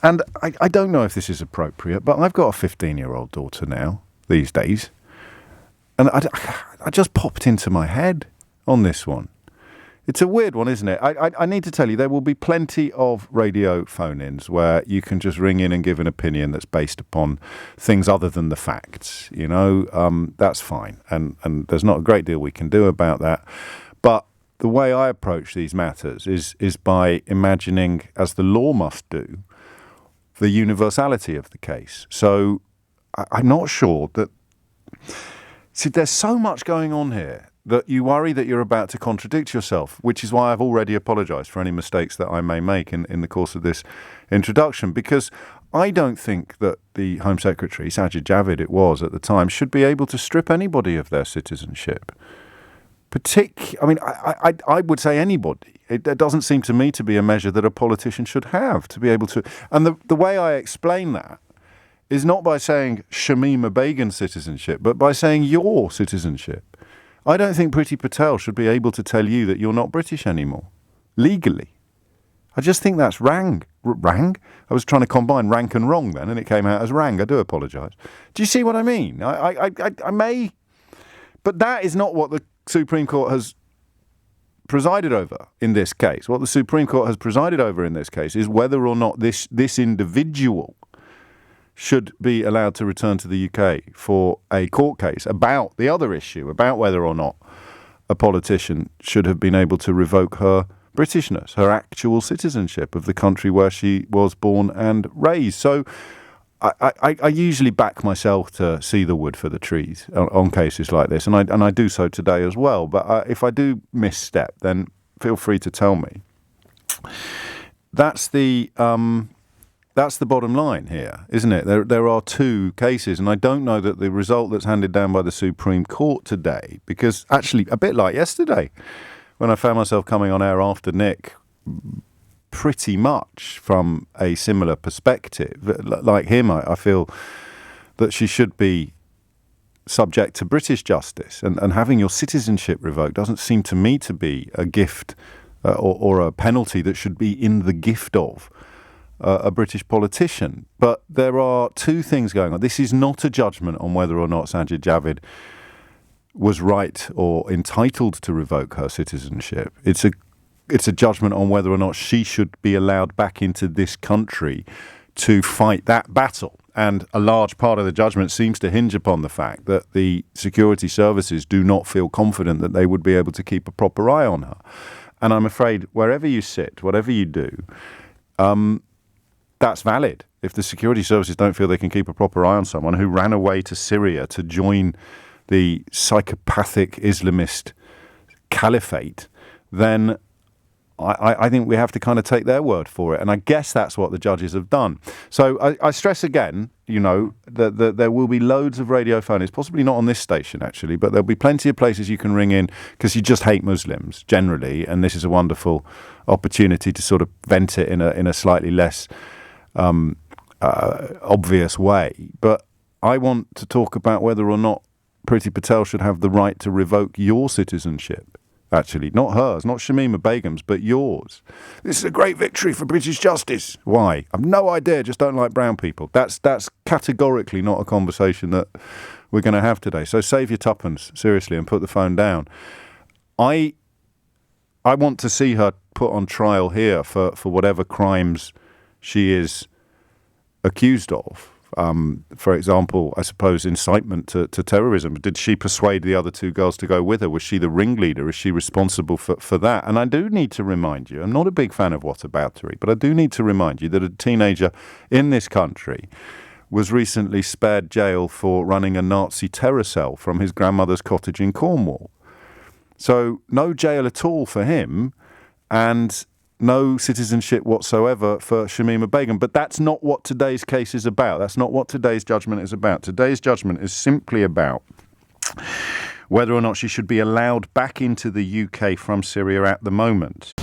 And I don't know if this is appropriate, but I've got a 15-year-old daughter now, these days. And I just popped into my head on this one. It's a weird one, isn't it? I need to tell you, there will be plenty of radio phone-ins where you can just ring in and give an opinion that's based upon things other than the facts. You know, that's fine. And there's not a great deal we can do about that. But the way I approach these matters is by imagining, as the law must do, the universality of the case. So I'm not sure that... See, there's so much going on here that you worry that you're about to contradict yourself, which is why I've already apologised for any mistakes that I may make in the course of this introduction, because I don't think that the Home Secretary, Sajid Javid it was at the time, should be able to strip anybody of their citizenship. I would say anybody. It doesn't seem to me to be a measure that a politician should have to be able to... And the way I explain that is not by saying Shamima Begum's citizenship, but by saying your citizenship. I don't think Priti Patel should be able to tell you that you're not British anymore, legally. I just think that's rang. I was trying to combine rank and wrong then, and it came out as rang. I do apologise. Do you see what I mean? I may... But that is not what the Supreme Court has presided over in this case. What the Supreme Court has presided over in this case is whether or not this individual should be allowed to return to the UK for a court case about the other issue, about whether or not a politician should have been able to revoke her Britishness, her actual citizenship of the country where she was born and raised. So I usually back myself to see the wood for the trees on cases like this, and I do so today as well. But if I do misstep, then feel free to tell me. That's the bottom line here, isn't it? There are two cases, and I don't know that the result that's handed down by the Supreme Court today, because actually a bit like yesterday when I found myself coming on air after Nick, pretty much from a similar perspective. Like him, I feel that she should be subject to British justice, and having your citizenship revoked doesn't seem to me to be a gift or a penalty that should be in the gift of a British politician. But there are two things going on. This is not a judgment on whether or not Sajid Javid was right or entitled to revoke her citizenship. It's a judgment on whether or not she should be allowed back into this country to fight that battle. And a large part of the judgment seems to hinge upon the fact that the security services do not feel confident that they would be able to keep a proper eye on her. And I'm afraid wherever you sit, whatever you do, that's valid. If the security services don't feel they can keep a proper eye on someone who ran away to Syria to join the psychopathic Islamist caliphate, then I think we have to kind of take their word for it. And I guess that's what the judges have done. So I stress again, you know, that there will be loads of radio phone-ins, possibly not on this station actually, but there'll be plenty of places you can ring in because you just hate Muslims generally. And this is a wonderful opportunity to sort of vent it in a slightly less obvious way. But I want to talk about whether or not Priti Patel should have the right to revoke your citizenship. Actually, not hers, not Shamima Begum's, but yours. This is a great victory for British justice. Why? I've no idea, just don't like brown people. That's categorically not a conversation that we're going to have today. So save your tuppence, seriously, and put the phone down. I want to see her put on trial here for whatever crimes she is accused of. For example, I suppose incitement to terrorism. Did she persuade the other two girls to go with her? Was she the ringleader? Is she responsible for that? And I do need to remind you, I'm not a big fan of whataboutery, but I do need to remind you that a teenager in this country was recently spared jail for running a Nazi terror cell from his grandmother's cottage in Cornwall. So no jail at all for him, and no citizenship whatsoever for Shamima Begum. But that's not what today's case is about. That's not what today's judgment is about. Today's judgment is simply about whether or not she should be allowed back into the UK from Syria at the moment.